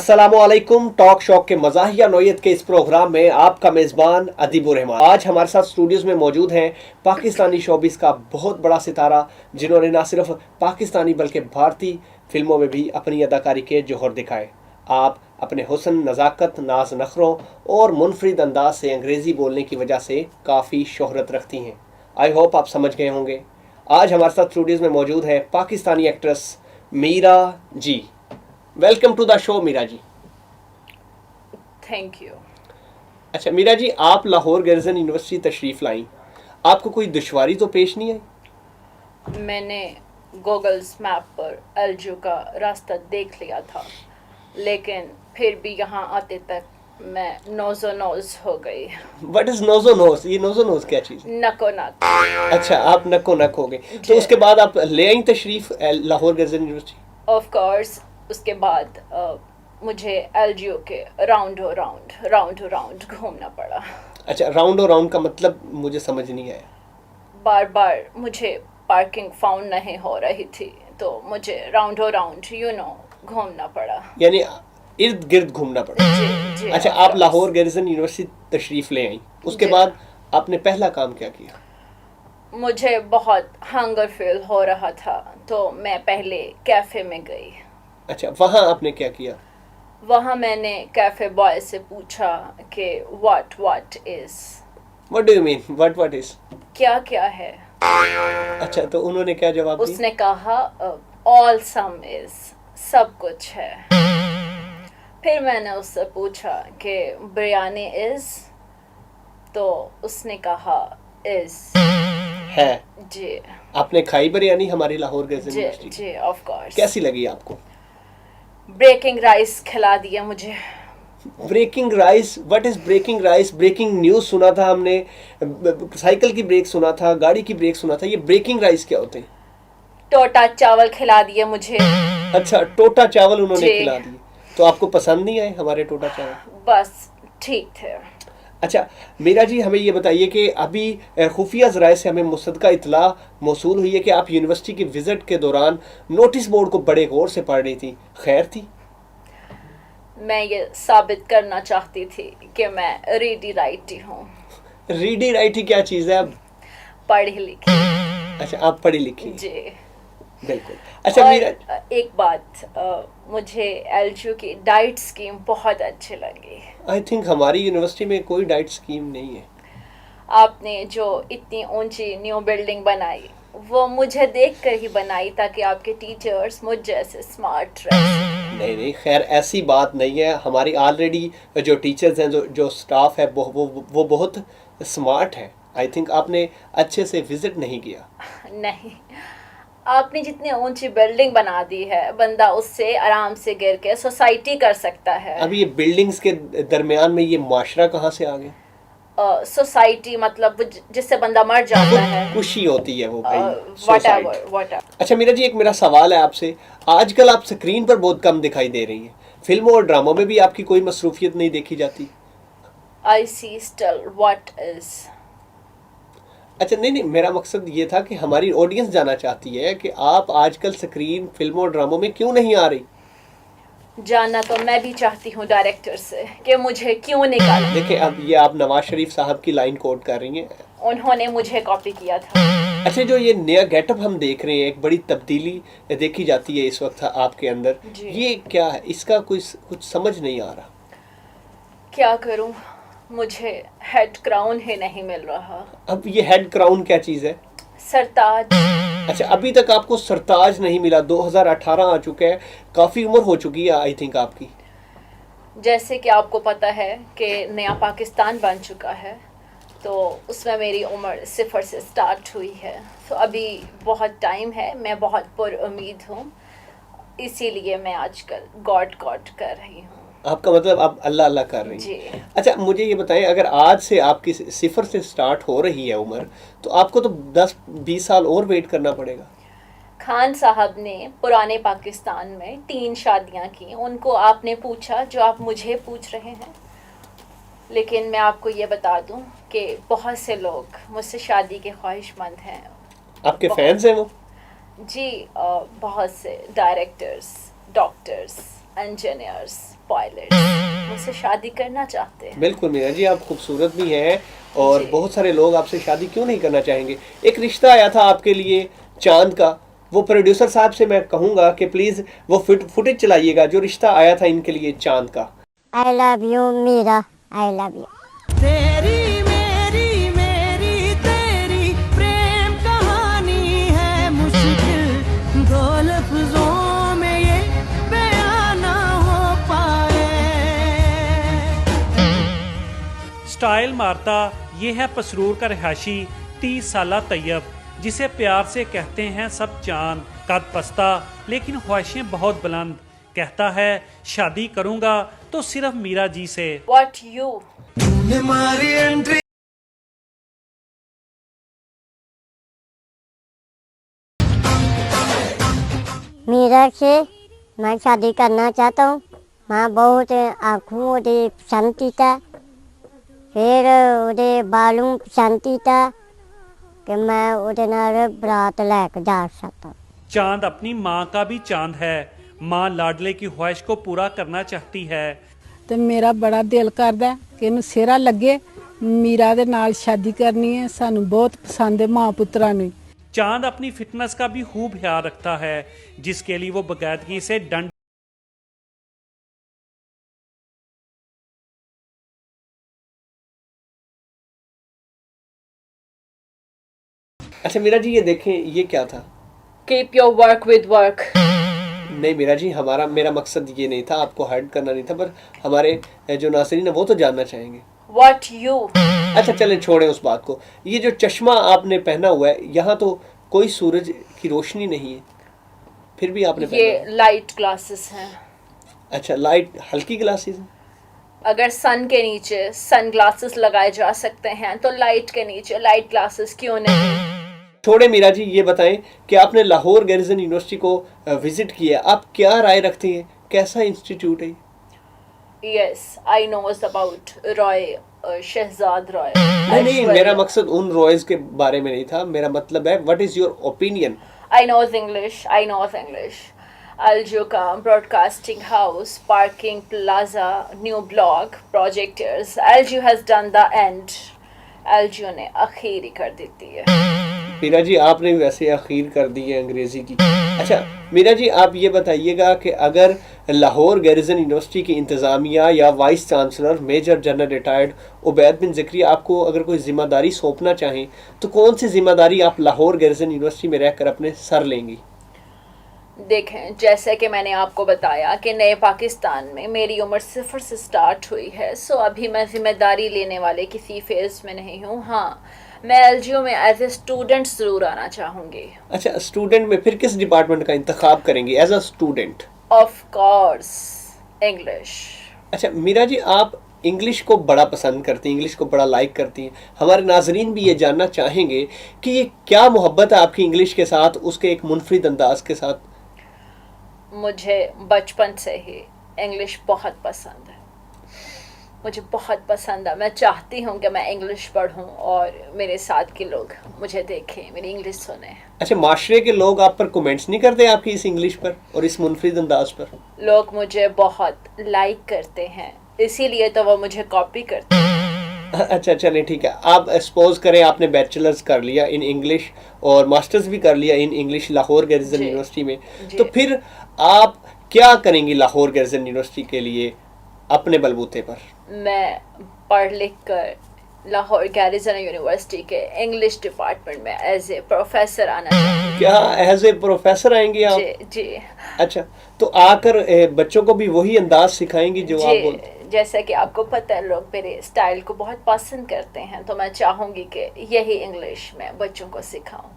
अस्सलामुअलैकुम। Talk shock के मज़ाहिया नौयत के इस प्रोग्राम में आपका मेज़बान अदीबुर रहमान। आज हमारे साथ स्टूडियोज़ में मौजूद हैं पाकिस्तानी शोबिस का बहुत बड़ा सितारा, जिन्होंने न सिर्फ पाकिस्तानी बल्कि भारतीय फिल्मों में भी अपनी अदाकारी के जौहर दिखाए। आप अपने हुस्न, नज़ाकत, नाज नखरों और मुनफरिद अंदाज से अंग्रेज़ी बोलने की वजह से काफ़ी शोहरत रखती हैं। आई होप आप समझ गए होंगे। आज हमारे साथ स्टूडियोज़ में मौजूद हैं Pakistani actress Meera ji. Welcome to the show Meera ji. Thank you. अच्छा मीरा जी, आप लाहौर गर्जन यूनिवर्सिटी तशरीफ़ लाई, आपको कोई दुश्वारी तो पेश नहीं आई? मैंने गूगल्स मैप पर एलजू का रास्ता देख लिया था, लेकिन फिर भी यहाँ आते तक मैं नोज़ो नोज़ हो गई। व्हाट इज नोज़ो नोज़? ये नोज़ो नोज़ क्या चीज़ है? नको नक। अच्छा, आप नको नक हो गए। तो उसके बाद आप ले आई तशरीफ़ लाहौर गर्जन यूनिवर्सिटी? Of course. उसके बाद मुझे एलजीओ के राउंड घूमना पड़ा। अच्छा, राउंड और राउंड का मतलब मुझे समझ नहीं आया। बार बार मुझे पार्किंग फाउंड नहीं हो रही थी, तो मुझे राउंड घूमना पड़ा। यानी इर्द गिर्द घूमना पड़ा। जी। अच्छा, आप लाहौर गर्जन यूनिवर्सिटी तशरीफ़ ले आई, उसके बाद आपने पहला काम क्या किया? मुझे बहुत हंगर फील हो रहा था, तो मैं पहले कैफ़े में गई। अच्छा, वहाँ आपने क्या किया? वहाँ मैंने कैफ़े बॉय से पूछा कि what is. What do you mean what is? क्या है? अच्छा, तो उन्होंने क्या जवाब दिया? उसने कहा ऑल सम इज़, सब कुछ है। फिर मैंने उससे पूछा कि बिरयानी इज़, तो उसने कहा इज़ है। जी। आपने खाई बिरयानी हमारी लाहौर गर्जन यूनिवर्सिटी? Ji of course. कैसी लगी आपको? ब्रेकिंग राइस खिला दिया मुझे। Breaking rice? What is breaking rice? Breaking news सुना था हमने, साइकिल की ब्रेक सुना था, गाड़ी की ब्रेक सुना था, ये ब्रेकिंग राइस क्या होते हैं? टोटा चावल खिला दिए मुझे। अच्छा, टोटा चावल उन्होंने खिला दिए। तो आपको पसंद नहीं आए हमारे टोटा चावल? बस ठीक थे। अच्छा मीरा जी, हमें ये बताइए कि अभी खुफिया ज़राए से हमें मुसद्दका इत्तला मौसूल हुई है कि आप यूनिवर्सिटी की विज़िट के दौरान नोटिस बोर्ड को बड़े गौर से पढ़ रही थी। खैर थी? मैं ये साबित करना चाहती थी कि मैं रीडी राइटी हूँ। रीडी राइटी क्या चीज़ है? अब पढ़ी लिखी। अच्छा, आप पढ़ी लिखी? जी बिल्कुल। अच्छा मीरा, एक बात, मुझे एलजू की डाइट स्कीम बहुत अच्छी लगी। आई थिंक हमारी यूनिवर्सिटी में कोई डाइट स्कीम नहीं है। आपने जो इतनी ऊंची न्यू बिल्डिंग बनाई, वो मुझे देखकर ही बनाई ताकि आपके टीचर्स मुझ जैसे स्मार्ट रहे। नहीं, खैर ऐसी बात नहीं है। हमारी ऑलरेडी जो टीचर्स हैं, जो स्टाफ है, वो बहुत स्मार्ट है। आई थिंक आपने अच्छे से विजिट नहीं किया। नहीं, आपने जितनी ऊंची बिल्डिंग बना दी है, बंदा उससे आराम से गिर के सोसाइटी कर सकता है। अब ये बिल्डिंग्स के दरमियान में ये माशरा कहाँ से आ गया? सोसाइटी मतलब जिससे बंदा मर जाता है, खुशी होती है वो भाई। whatever। अच्छा मीरा जी, एक मेरा सवाल है आपसे। आजकल आप स्क्रीन पर बहुत कम दिखाई दे रही हैं, फिल्मों और ड्रामों में भी आपकी कोई मसरूफियत नहीं देखी जाती? आई सी स्टिल व्हाट इज। अच्छा नहीं, मेरा मकसद ये था कि हमारी ऑडियंस जानना चाहती है कि आप आजकल स्क्रीन, फिल्मों और ड्रामों में क्यों नहीं आ रही? जानना तो मैं भी चाहती हूँ डायरेक्टर से कि मुझे क्यों निकाला। देखिए, अब ये आप नवाज शरीफ साहब की लाइन कोट कर रही हैं। उन्होंने मुझे कॉपी किया था। अच्छा, जो ये नया गेटअप हम देख रहे हैं, एक बड़ी तब्दीली देखी जाती है इस वक्त आपके अंदर, ये क्या है? इसका कुछ समझ नहीं आ रहा। क्या करूँ, मुझे हेड क्राउन ही नहीं मिल रहा। अब ये हेड क्राउन क्या चीज़ है? सरताज। अच्छा, अभी तक आपको सरताज नहीं मिला। 2018 आ चुका है, काफ़ी उम्र हो चुकी है आई थिंक आपकी। जैसे कि आपको पता है कि नया पाकिस्तान बन चुका है, तो उसमें मेरी उम्र 0 से स्टार्ट हुई है। तो अभी बहुत टाइम है, मैं बहुत पुरुम्मीद हूँ, इसीलिए मैं आजकल गॉड कर रही हूँ। आपका मतलब आप अल्लाह अल्लाह कर रही जी। हैं। अच्छा मुझे ये बताएं, अगर आज से आपकी 0 से स्टार्ट हो रही है उम्र, तो आपको तो 10-20 साल और वेट करना पड़ेगा। खान साहब ने पुराने पाकिस्तान में 3 शादियाँ की, उनको आपने पूछा जो आप मुझे पूछ रहे हैं। लेकिन मैं आपको ये बता दूं कि बहुत से लोग मुझसे शादी के ख्वाहिशमंद हैं। आपके फैंस हैं वो? जी, बहुत से डायरेक्टर्स, डॉक्टर्स, इंजीनियर्स, पायलट्स मुझसे शादी करना चाहते हैं। बिल्कुल मीरा जी, आप खूबसूरत भी हैं और जी। बहुत सारे लोग आपसे शादी क्यों नहीं करना चाहेंगे। एक रिश्ता आया था आपके लिए चांद का, वो प्रोड्यूसर साहब से मैं कहूँगा कि प्लीज़ वो फुटेज चलाइएगा जो रिश्ता आया था इनके लिए चांद का। I love you Meera, I love you. तेरी मेरी मेरी तेरी प्रेम कहानी है मुश्किल दो लफ्जों में ये बयां ना हो पाए। स्टाइल मारता ये है पसरूर का रिहायशी 30 साला तैयब, जिसे प्यार से कहते हैं सब चांद। कद पस्ता लेकिन ख्वाहिशें बहुत बुलंद, कहता है शादी करूंगा तो सिर्फ मीरा जी से। What you? हमारी एंट्री मीरा से मैं शादी करना चाहता हूँ। मैं बहुत आँखों ਉਹਦੇ ਪਸੰਦ ਕੀਤਾ, ਫਿਰ ਉਹਦੇ ਬਾਲੋਂ ਪਸੰਦ ਕੀਤਾ कि मैं ਉਹਦੇ ਨਾਲ ਬਰਾਤ ਲੈ ਕੇ ਜਾ सकता। चांद अपनी माँ का भी चांद है, माँ लाडले की ख्वाहिश को पूरा करना चाहती है। ਤੇ ਮੇਰਾ ਬੜਾ ਦਿਲ ਕਰਦਾ ਕਿ ਇਹਨੂੰ ਸਿਹਰਾ ਲੱਗੇ, ਮੀਰਾ ਦੇ ਨਾਲ ਸ਼ਾਦੀ ਕਰਨੀ ਹੈ। ਸਾਨੂੰ ਬਹੁਤ ਪਸੰਦ ਹੈ ਮਾਂ ਪੁੱਤਰਾਂ ਨੂੰ। चांद अपनी फिटनेस का भी खूब ख्याल रखता है, जिसके लिए वो बाकायदगी से दंड अच्छा मीरा जी, ये देखें, ये क्या था? Keep your work with work. नहीं मीरा जी, मेरा मकसद ये नहीं था, आपको हर्ट करना नहीं था, पर हमारे जो नाज़रीन है वो तो जानना चाहेंगे। What you? अच्छा चलें, छोड़ें उस बात को। ये जो चश्मा आपने पहना हुआ है, यहाँ तो कोई सूरज की रोशनी नहीं है, फिर भी आपने पहना ये हुआ है। लाइट ग्लासेस हैं। अच्छा, लाइट हल्की ग्लासेस हैं। अगर सन के नीचे सन ग्लासेस लगाए जा सकते हैं तो लाइट के नीचे लाइट ग्लासेस क्यों नहीं? छोड़े मीरा जी, ये बताएं कि आपने लाहौर गैरिसन यूनिवर्सिटी को विजिट किया, आप क्या राय रखती हैं, कैसा इंस्टीट्यूट है? Yes, I knows about Roy, Shahzad Roy. नहीं, मेरा मकसद उन रॉयल्स के बारे में नहीं था, मेरा मतलब है what is your opinion? I knows English. I knows English. Aljuka Broadcasting House, Parking Plaza, New Block, Projectors. Alju has done the end. Alju ने आखिरी कर देती है। मीरा जी, आपने वैसे अखीर कर दी है अंग्रेजी की। अच्छा मीरा जी, आप ये बताइएगा कि अगर लाहौर गैरिसन यूनिवर्सिटी की इंतज़ामिया या vice chancellor major general retired Ubaid bin Zikri आपको अगर कोई ज़िम्मेदारी सौंपना चाहें, तो कौन सी ज़िम्मेदारी आप लाहौर गैरिसन यूनिवर्सिटी में रहकर अपने सर लेंगी? देखें, जैसे कि मैंने आपको बताया कि नए पाकिस्तान में मेरी उम्र 0 से स्टार्ट हुई है, सो अभी मैं जिम्मेदारी लेने वाले किसी फेज़ में नहीं हूँ। हाँ, मैं एलजीओ में एज ए स्टूडेंट ज़रूर आना चाहूँगी। अच्छा, स्टूडेंट में फिर किस डिपार्टमेंट का इंतखाब करेंगी as a student? Of course English. अच्छा मीरा जी, आप इंग्लिश को बड़ा पसंद करती हैं, इंग्लिश को बड़ा लाइक करती हैं। हमारे नाजरीन भी ये जानना चाहेंगे कि ये क्या मोहब्बत है आपकी इंग्लिश के साथ, उसके एक मुनफरिद अंदाज के साथ? मुझे बचपन से ही इंग्लिश बहुत पसंद है, मुझे बहुत पसंद है। मैं चाहती हूँ कि मैं इंग्लिश पढ़ूँ और मेरे साथ के लोग मुझे देखें, मेरी इंग्लिश सुने। अच्छा, माशरे के लोग आप पर कमेंट्स नहीं करते आपकी इस इंग्लिश पर और इस मुनफरिद अंदाज पर? लोग मुझे बहुत लाइक करते हैं, इसीलिए तो वो मुझे कॉपी करते हैं। अच्छा चलें, ठीक है। आप सपोज करें आपने बैचलर्स कर लिया इन इंग्लिश और मास्टर्स भी कर लिया इन इंग्लिश लाहौर गैरिसन जी, यूनिवर्सिटी में, जी। तो फिर आप क्या करेंगी लाहौर गैरिसन यूनिवर्सिटी के लिए अपने बलबूते पर? मैं पढ़ लिख कर लाहौर गैरिसन यूनिवर्सिटी के इंग्लिश डिपार्टमेंट में एज ए प्रोफेसर आना चाहती क्या एज ए प्रोफेसर आएंगी आप? हूँ। जी जी अच्छा, तो आकर बच्चों को भी वही अंदाज सिखाएंगी जो आप बोलते हैं? जी, जैसे कि आपको पता है लोग मेरे स्टाइल को बहुत पसंद करते हैं, तो मैं चाहूँगी कि यही इंग्लिश मैं बच्चों को सिखाऊं।